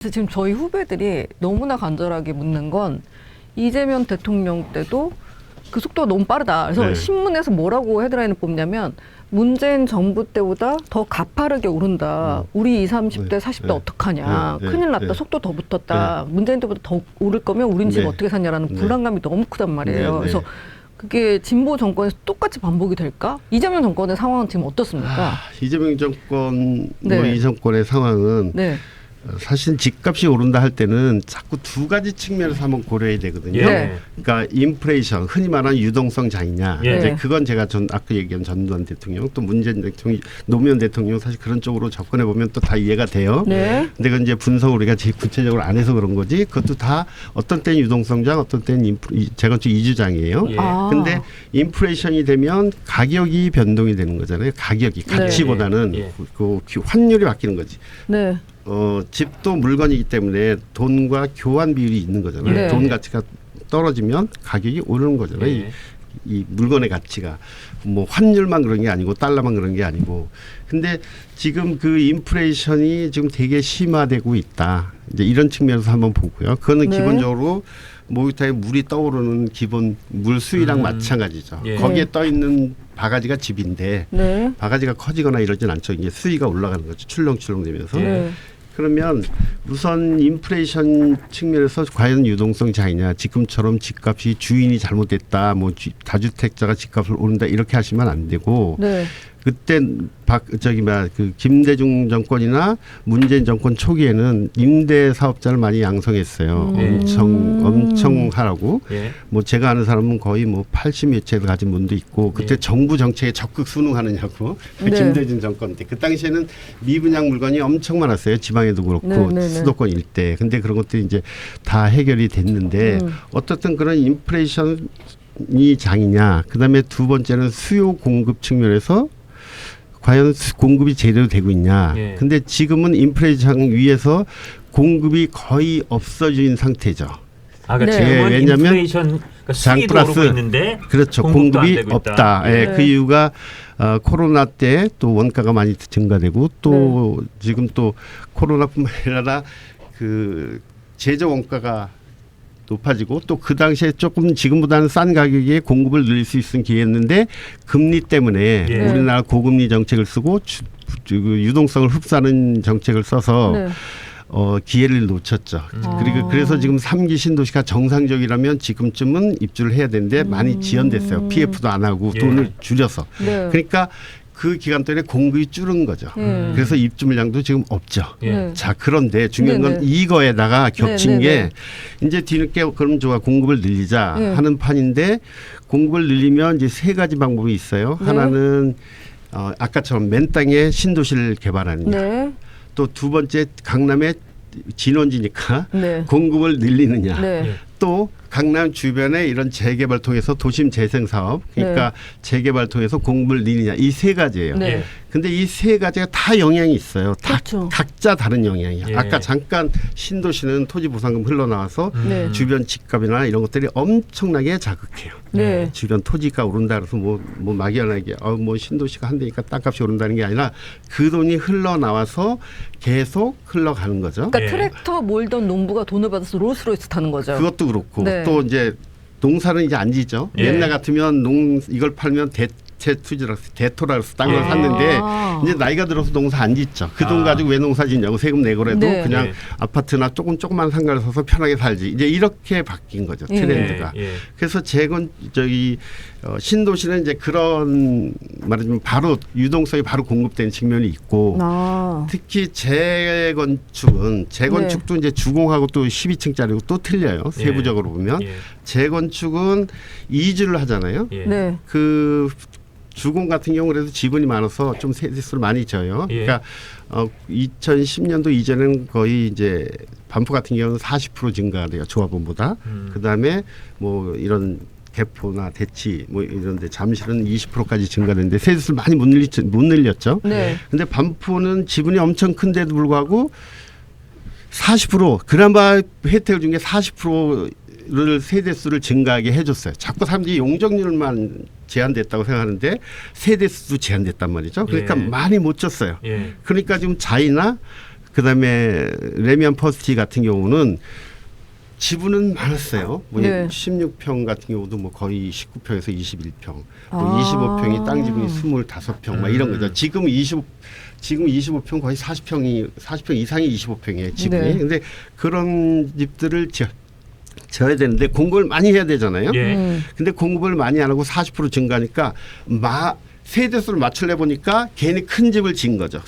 그래서 지금 저희 후배들이 너무나 간절하게 묻는 건 이재명 대통령 때도 그 속도가 너무 빠르다. 그래서 네. 신문에서 뭐라고 헤드라인을 뽑냐면 문재인 정부 때보다 더 가파르게 오른다. 우리 20, 30대, 네. 40대 네. 어떡하냐. 네. 큰일 났다. 네. 속도 더 붙었다. 문재인 때보다 더 오를 거면 우린 지금 네. 어떻게 사냐라는 네. 불안감이 너무 크단 말이에요. 네. 그래서 그게 진보 정권에서 똑같이 반복이 될까? 이재명 정권의 상황은 지금 어떻습니까? 이재명 정권, 네. 이 정권의 상황은 네. 사실 집값이 오른다 할 때는 자꾸 두 가지 측면에서 한번 고려해야 되거든요. 네. 그러니까 인플레이션, 흔히 말하는 유동성 장이냐. 예. 이제 그건 제가 아까 얘기한 전두환 대통령, 또 문재인 대통령, 노무현 대통령 사실 그런 쪽으로 접근해 보면 또 다 이해가 돼요. 네. 근데 그건 이제 분석을 우리가 구체적으로 안 해서 그런 거지. 그것도 다 어떤 때는 유동성장, 어떤 때는 재건축 이주장이에요. 예. 근데 인플레이션이 되면 가격이 변동이 되는 거잖아요. 가격이 네. 가치보다는 예. 그 환율이 바뀌는 거지. 네. 집도 물건이기 때문에 돈과 교환 비율이 있는 거잖아요. 네. 돈 가치가 떨어지면 가격이 오르는 거잖아요. 예. 이 물건의 가치가 뭐 환율만 그런 게 아니고 달러만 그런 게 아니고. 근데 지금 그 인플레이션이 지금 되게 심화되고 있다. 이제 이런 측면에서 한번 보고요. 그거는 네. 기본적으로 목욕탕에 물이 떠오르는 기본 물 수위랑 마찬가지죠. 예. 거기에 떠 있는 바가지가 집인데 네. 바가지가 커지거나 이러진 않죠. 이게 수위가 올라가는 거죠. 출렁출렁 되면서. 네. 그러면 우선 인플레이션 측면에서 과연 유동성 장이냐, 지금처럼 집값이 주인이 잘못됐다, 뭐 다주택자가 집값을 오른다 이렇게 하시면 안 되고, 네. 그때 그 김대중 정권이나 문재인 정권 초기에는 임대 사업자를 많이 양성했어요. 엄청 하라고. 예. 뭐 제가 아는 사람은 거의 뭐 80몇 채를 가진 분도 있고 그때 예. 정부 정책에 적극 순응하느냐고. 네. 김대중 정권 때 그 당시에는 미분양 물건이 엄청 많았어요. 지방에도 그렇고 네, 네, 네. 수도권 일대. 근데 그런 것들이 이제 다 해결이 됐는데 어떻든 그런 인플레이션이 장이냐. 그다음에 두 번째는 수요 공급 측면에서 과연 공급이 제대로 되고 있냐. 예. 근데 지금은 인플레이션 위에서 공급이 거의 없어진 상태죠. 아, 그러니까 네. 지금은 왜냐하면 인플레이션 그러니까 장 수익도 플러스 오르고 있는데 그렇죠. 공급도 안 공급이 되고 있다. 없다. 예, 네. 그 이유가 코로나 때 또 원가가 많이 증가되고 또 네. 지금 또 코로나뿐만 아니라 그 제조 원가가 높아지고 또 그 당시에 조금 지금보다는 싼 가격에 공급을 늘릴 수 있는 기회였는데 금리 때문에 예. 우리나라 고금리 정책을 쓰고 유동성을 흡수하는 정책을 써서 네. 기회를 놓쳤죠. 그리고 그래서 지금 3기 신도시가 정상적이라면 지금쯤은 입주를 해야 되는데 많이 지연됐어요. PF도 안 하고 예. 돈을 줄여서. 네. 그러니까 그 기간 동안에 공급이 줄은 거죠. 그래서 입주 물량도 지금 없죠. 예. 네. 자, 그런데 중요한 건 네네. 이거에다가 겹친 네네네. 게 이제 뒤늦게 그럼 좋아 공급을 늘리자 네. 하는 판인데 공급을 늘리면 이제 세 가지 방법이 있어요. 네. 하나는 아까처럼 맨 땅에 신도시를 개발하느냐. 네. 또 두 번째 강남의 진원지니까 네. 공급을 늘리느냐. 네. 예. 또 강남 주변에 이런 재개발 통해서 도심 재생 사업 그러니까 재개발 통해서 공급을 늘리냐. 이 세 가지예요. 네. 근데 이 세 가지가 다 영향이 있어요. 다 그렇죠. 각자 다른 영향이야. 예. 아까 잠깐 신도시는 토지 보상금 흘러나와서 네. 주변 집값이나 이런 것들이 엄청나게 자극해요. 네. 주변 토지가 오른다 그래서 뭐 막연하게 뭐 신도시가 한대니까 땅값이 오른다는 게 아니라 그 돈이 흘러나와서 계속 흘러가는 거죠. 그러니까 예. 트랙터 몰던 농부가 돈을 받아서 롤스로이스 타는 거죠. 그것도 그렇고 네. 또 이제 농사는 이제 안 지죠. 예. 옛날 같으면 이걸 팔면 대체 투지라 대토라서 땅을 예. 샀는데 아. 이제 나이가 들어서 농사 안 짓죠. 그 돈 가지고 왜 농사 짓냐고 세금 내고라도 네. 그냥 예. 아파트나 조그만 상가를 사서 편하게 살지. 이제 이렇게 바뀐 거죠. 예. 트렌드가. 예. 그래서 신도시는 이제 그런 말하자면 바로 유동성이 바로 공급되는 측면이 있고 아. 특히 재건축도 이제 주공하고 또 12층짜리고 또 틀려요. 세부적으로 보면 예. 재건축은 이주를 하잖아요. 예. 네. 그 주공 같은 경우 그래도 지분이 많아서 좀 세대수를 많이 져요. 예. 그러니까 2010년도 이전에는 거의 이제 반포 같은 경우는 40% 증가돼요. 조합원보다. 그다음에 뭐 이런 개포나 대치 뭐 이런데 잠실은 20%까지 증가됐는데 세대수를 많이 못 늘렸죠. 네. 근데 반포는 지분이 엄청 큰데도 불구하고 40% 그나마 혜택을 준 게 40%를 세대수를 증가하게 해줬어요. 자꾸 사람들이 용적률만 제한됐다고 생각하는데 세대수도 제한됐단 말이죠. 그러니까 예. 많이 못 줬어요. 예. 그러니까 지금 자이나 그다음에 레미안 퍼스티 같은 경우는 지분은 많았어요. 뭐 네. 16평 같은 경우도 뭐 거의 19평에서 21평, 아. 뭐 25평이 땅 지분이 25평 막 이런 거죠. 지금 25평 거의 40평 이상이 25평이에요 지분이. 네. 근데 그런 집들을 져야 되는데 공급을 많이 해야 되잖아요. 예. 근데 공급을 많이 안 하고 40% 증가하니까 세대수를 맞추려 보니까 괜히 큰 집을 지은 거죠.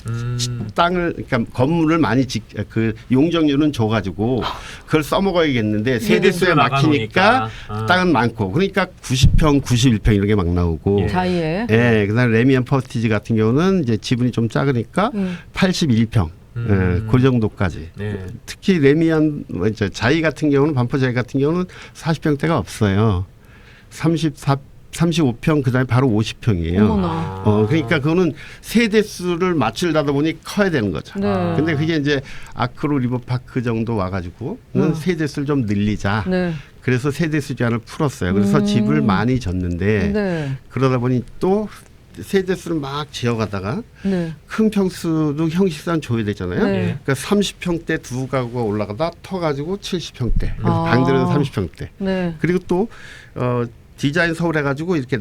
땅을 그러니까 건물을 많이 그 용적률은 줘가지고 그걸 써먹어야겠는데 세대수에 막히니까 땅은 많고 그러니까 90평, 91평 이렇게 막 나오고. 예. 자이에. 예, 그다음에 레미안 퍼스티지 같은 경우는 이제 지분이 좀 작으니까 81평. 예, 그 정도까지. 네. 특히 레미안 자이 같은 경우는 반포 자이 같은 경우는 40평대가 없어요. 35평 그다음에 바로 50평이에요. 어머나. 그러니까 그거는 세대수를 맞추려다 보니 커야 되는 거죠. 네. 근데 그게 이제 아크로 리버파크 정도 와가지고 세대수를 좀 늘리자. 네. 그래서 세대수 제한을 풀었어요. 그래서 집을 많이 졌는데 네. 그러다 보니 또 세대수를 막 지어가다가 네. 큰 평수도 형식상 줘야 되잖아요. 네. 그러니까 30평대 두 가구가 올라가다 터가지고 70평대. 그래서 아. 방들은 30평대. 네. 그리고 또 디자인 서울 해가지고 이렇게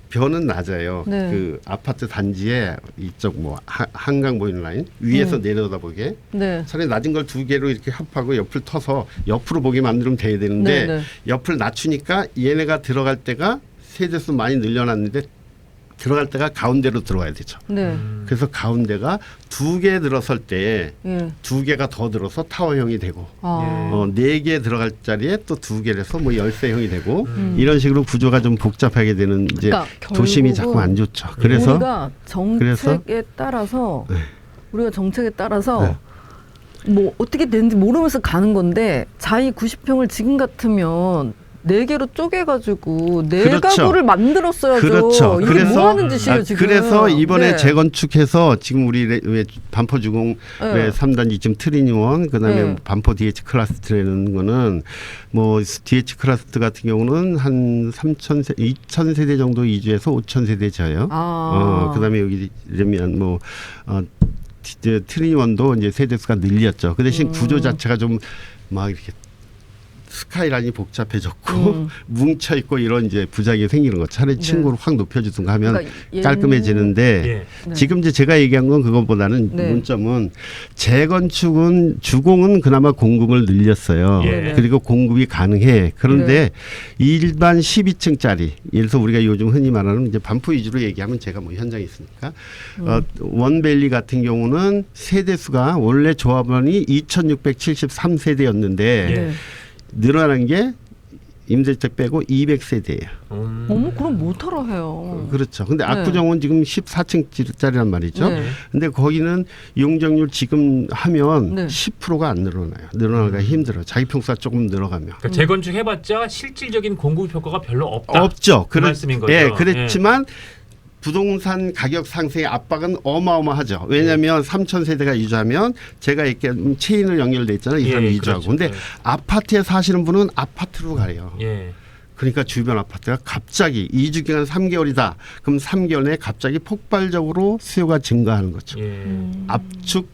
벼는 낮아요. 네. 그 아파트 단지에 이쪽 뭐 한강 보이는 라인 위에서 내려다보게 네. 차라리 낮은 걸 두 개로 이렇게 합하고 옆을 터서 옆으로 보게 만들면 돼야 되는데 네, 네. 옆을 낮추니까 얘네가 들어갈 때가 세대수 많이 늘려놨는데 들어갈 때가 가운데로 들어가야 되죠. 네. 그래서 가운데가 두 개 들어설 때 예. 두 개가 더 들어서 타워형이 되고 아. 네 개 들어갈 자리에 또 두 개라서 뭐 열쇠형이 되고 이런 식으로 구조가 좀 복잡하게 되는 이제 그러니까 도심이 자꾸 안 좋죠. 그래서 우리가 정책에 따라서 네. 우리가 정책에 따라서 뭐 어떻게 되는지 모르면서 가는 건데 자이 90평을 지금 같으면 네 개로 쪼개가지고 네 그렇죠. 가구를 만들었어야죠. 그렇죠. 이게 그래서 뭐 하는 짓이에요 지금. 그래서 이번에 네. 재건축해서 지금 우리 왜 반포주공 네. 왜 3단지 지금 트리니원 그다음에 네. 반포 DH 클라스트라는 거는 뭐 DH 클라스트 같은 경우는 한 2,000세대 정도 이주해서 5,000세대 져요. 그다음에 여기 레미안 뭐 트리니원도 이제 세대수가 늘렸죠. 그 대신 구조 자체가 좀 막 이렇게 스카이라인이 복잡해졌고 뭉쳐 있고 이런 이제 부작용이 생기는 거. 차라리 네. 층고를 확 높여주든가 하면 그러니까 깔끔해지는데 예. 네. 지금 이제 제가 얘기한 건 그것보다는 네. 문점은 재건축은 주공은 그나마 공급을 늘렸어요. 예. 그리고 공급이 가능해. 그런데 일반 12층짜리 예를 들어서 우리가 요즘 흔히 말하는 이제 반포 위주로 얘기하면 제가 뭐 현장에 있으니까 원밸리 같은 경우는 세대수가 원래 조합원이 2,673세대였는데 네. 늘어난 게 임대주택 빼고 200세대예요. 어머 그럼 못하러 해요. 그렇죠. 근데 네. 압구정은 지금 14층짜리란 말이죠. 네. 근데 거기는 용적률 지금 하면 네. 10%가 안 늘어나요. 늘어나기가 힘들어요. 자기 평수가 조금 늘어가면. 그러니까 재건축 해봤자 실질적인 공급 효과가 별로 없다. 없죠. 그 말씀인 거죠. 예, 그렇지만 부동산 가격 상승의 압박은 어마어마하죠. 왜냐하면 3,000세대가 이주하면 제가 이렇게 체인을 연결돼 있잖아요. 이 사람이 이주하고. 그렇죠. 근데 네. 아파트에 사시는 분은 아파트로 가요. 예. 그러니까 주변 아파트가 갑자기 이주 기간 3개월이다. 그럼 3개월 내에 갑자기 폭발적으로 수요가 증가하는 거죠. 예. 압축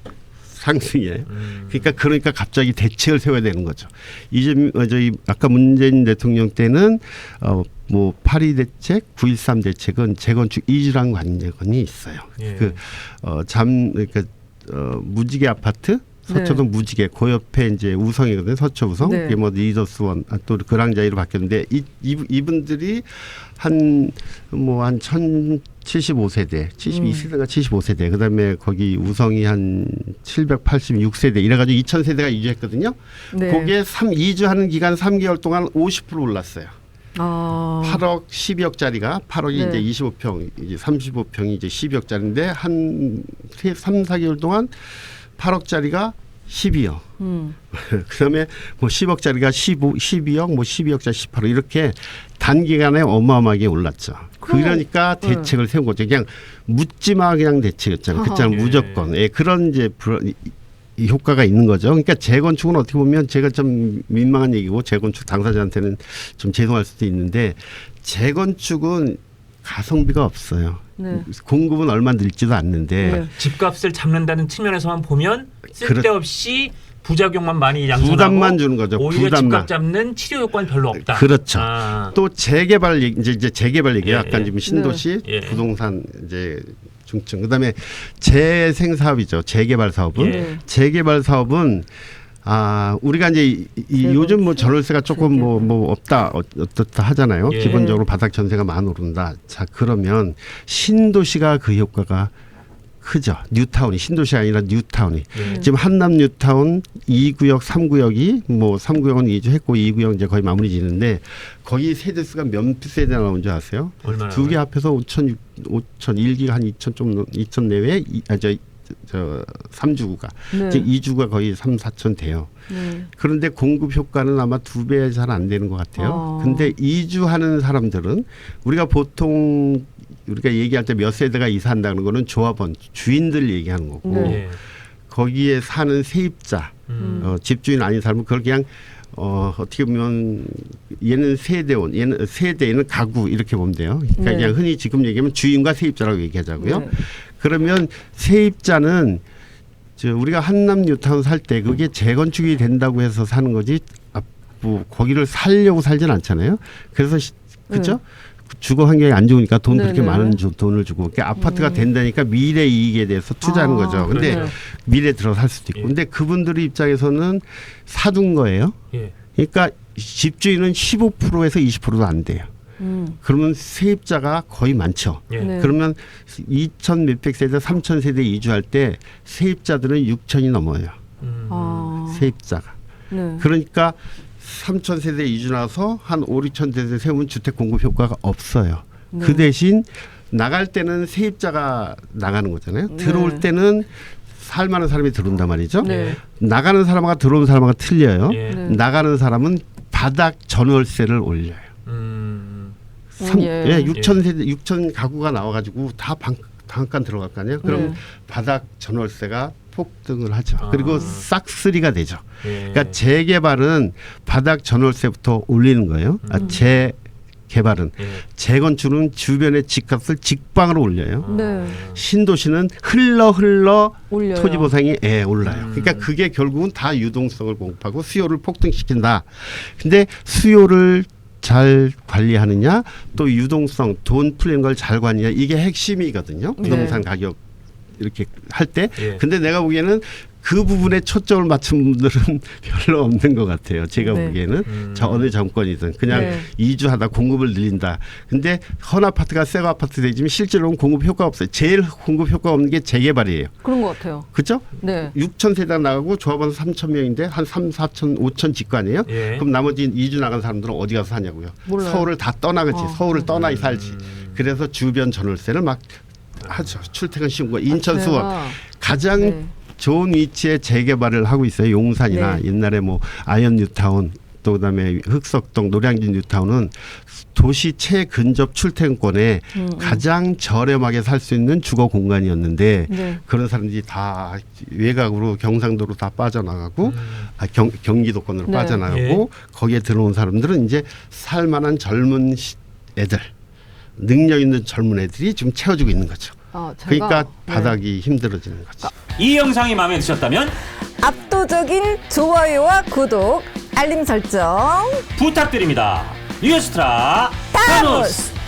상승이에요. 그러니까 갑자기 대책을 세워야 되는 거죠. 이제 저희 아까 문재인 대통령 때는 뭐 8.2 대책, 9.13 대책은 재건축 이주랑 관련이 있어요. 예. 그러니까 무지개 아파트 서초동 무지개 그 옆에 이제 우성이거든요. 서초우성. 네. 그게 뭐 리더스원 또 그랑자이로 바뀌었는데 이분들이 한 1,075세대, 72세대가 75세대. 그다음에 거기 우성이 한 786세대 이래가지고 2,000세대가 이주했거든요. 네. 그게 2주하는 기간 3개월 동안 50% 올랐어요. 아. 8억 12억짜리가 8억이 네. 이제 25평, 이제 35평이 이제 12억짜리인데 한 3, 4개월 동안 8억짜리가 12억. 그다음에 뭐 10억짜리가 12억, 뭐 12억짜리 18억 이렇게 단기간에 어마어마하게 올랐죠. 그러니까 대책을 세운 거죠. 그냥 묻지마 그냥 대책이었잖아요. 그렇잖아요. 예. 무조건. 예, 그런 이제 이 효과가 있는 거죠. 그러니까 재건축은 어떻게 보면 제가 좀 민망한 얘기고 재건축 당사자한테는 좀 죄송할 수도 있는데 재건축은 가성비가 없어요. 네. 공급은 얼마 늘지도 않는데 네. 집값을 잡는다는 측면에서만 보면 쓸데없이 부작용만 많이 양산하고 부담만 주는 거죠. 오히려 부담만. 집값 잡는 치료 효과는 별로 없다. 그렇죠. 아. 또 재개발 이제 재개발 얘기예요. 예, 아까 예. 지금 신도시 네. 예. 부동산 이제 중증. 그다음에 재생 사업이죠. 재개발 사업은 예. 재개발 사업은 우리가 이제 요즘 뭐 전월세가 조금 뭐 없다 어떻다 하잖아요. 예. 기본적으로 바닥 전세가 많이 오른다. 자 그러면 신도시가 그 효과가 크죠. 뉴타운이 신도시가 아니라 뉴타운이 예. 지금 한남 뉴타운 2구역, 3구역이 뭐 3구역은 이주했고 2구역 이제 거의 마무리 지는데 거기 세대수가 몇 세대 나온 줄 아세요? 얼마나? 두 개 합해서 5천 1기가 한 2천 내외 저 3주구가 네. 즉 2주가 거의 3, 4천 돼요. 네. 그런데 공급 효과는 아마 2배 잘 안 되는 것 같아요. 근데 이주하는 사람들은 우리가 보통 우리가 얘기할 때 몇 세대가 이사한다는 거는 조합원 주인들 얘기하는 거고 네. 예. 거기에 사는 세입자 집주인 아닌 사람은 그걸 그냥 어떻게 보면 얘는 세대원 얘는 세대는 가구 이렇게 보면 돼요. 그러니까 네. 그냥 흔히 지금 얘기하면 주인과 세입자라고 얘기하자고요. 네. 그러면 세입자는 우리가 한남 뉴타운 살 때 그게 재건축이 된다고 해서 사는 거지 뭐 거기를 살려고 살진 않잖아요. 그래서 그렇죠? 주거 환경이 안 좋으니까 돈 그렇게 네네. 많은 돈을 주고 그러니까 아파트가 된다니까 미래 이익에 대해서 투자하는 거죠. 근데 그렇죠. 미래 들어 살 수도 있고. 예. 근데 그분들 입장에서는 사둔 거예요. 예. 그러니까 집주인은 15%에서 20%도 안 돼요. 그러면 세입자가 거의 많죠. 예. 네. 그러면 2천 몇백 세대, 3천 세대 이주할 때 세입자들은 6천이 넘어요. 세입자가. 네. 그러니까 3천 세대 이주 나서 한 5, 6천 세대 세우면 주택 공급 효과가 없어요. 네. 그 대신 나갈 때는 세입자가 나가는 거잖아요. 네. 들어올 때는 살만한 사람이 들어온단 말이죠. 네. 나가는 사람과 들어오는 사람과 틀려요. 예. 네. 나가는 사람은 바닥 전월세를 올려요. 예. 6천 세대, 6천 가구가 나와가지고 다 방간 들어갈 거 아니에요. 그럼 네. 바닥 전월세가 폭등을 하죠. 그리고 싹쓸이가 되죠. 예. 그러니까 재개발은 바닥 전월세부터 올리는 거예요. 재개발은 예. 재건축은 주변의 집값을 직방으로 올려요. 네. 신도시는 흘러 올려요. 토지 보상이 올라요. 그러니까 그게 결국은 다 유동성을 공급하고 수요를 폭등시킨다. 근데 수요를 잘 관리하느냐 또 유동성 돈 풀리는 걸 잘 관리하냐 이게 핵심이거든요. 부동산 가격 이렇게 할 때. 예. 근데 내가 보기에는 그 부분에 초점을 맞춘 분들은 별로 없는 것 같아요. 제가 네. 보기에는 저 어느 정권이든 그냥 네. 이주하다 공급을 늘린다. 근데 헌 아파트가 새거 아파트 되지만 실제로는 공급 효과 없어요. 제일 공급 효과 없는 게 재개발이에요. 그런 것 같아요. 그렇죠? 네. 6천 세대가 나가고 조합원 3천 명인데 한 3, 4천, 5천 집거 아니에요? 예. 그럼 나머지 이주 나간 사람들은 어디 가서 사냐고요? 몰라요. 서울을 다 떠나겠지. 서울을 떠나 살지. 음. 그래서 주변 전월세를 막 하죠. 출퇴근 쉬운 거. 인천, 수원 제가 가장 네. 좋은 위치에 재개발을 하고 있어요. 용산이나 네. 옛날에 뭐 아현 뉴타운 또 그다음에 흑석동 노량진 뉴타운은 도시 최근접 출퇴근권에 가장 저렴하게 살 수 있는 주거 공간이었는데 네. 그런 사람들이 다 외곽으로 경상도로 다 빠져나가고 경기도권으로 네. 빠져나가고 거기에 들어온 사람들은 이제 살만한 젊은 애들 능력 있는 젊은 애들이 지금 채워주고 있는 거죠. 제가, 그러니까 네. 바닥이 힘들어지는 거죠. 이 영상이 마음에 드셨다면 압도적인 좋아요와 구독, 알림 설정 부탁드립니다. 뉴스트라 타노스.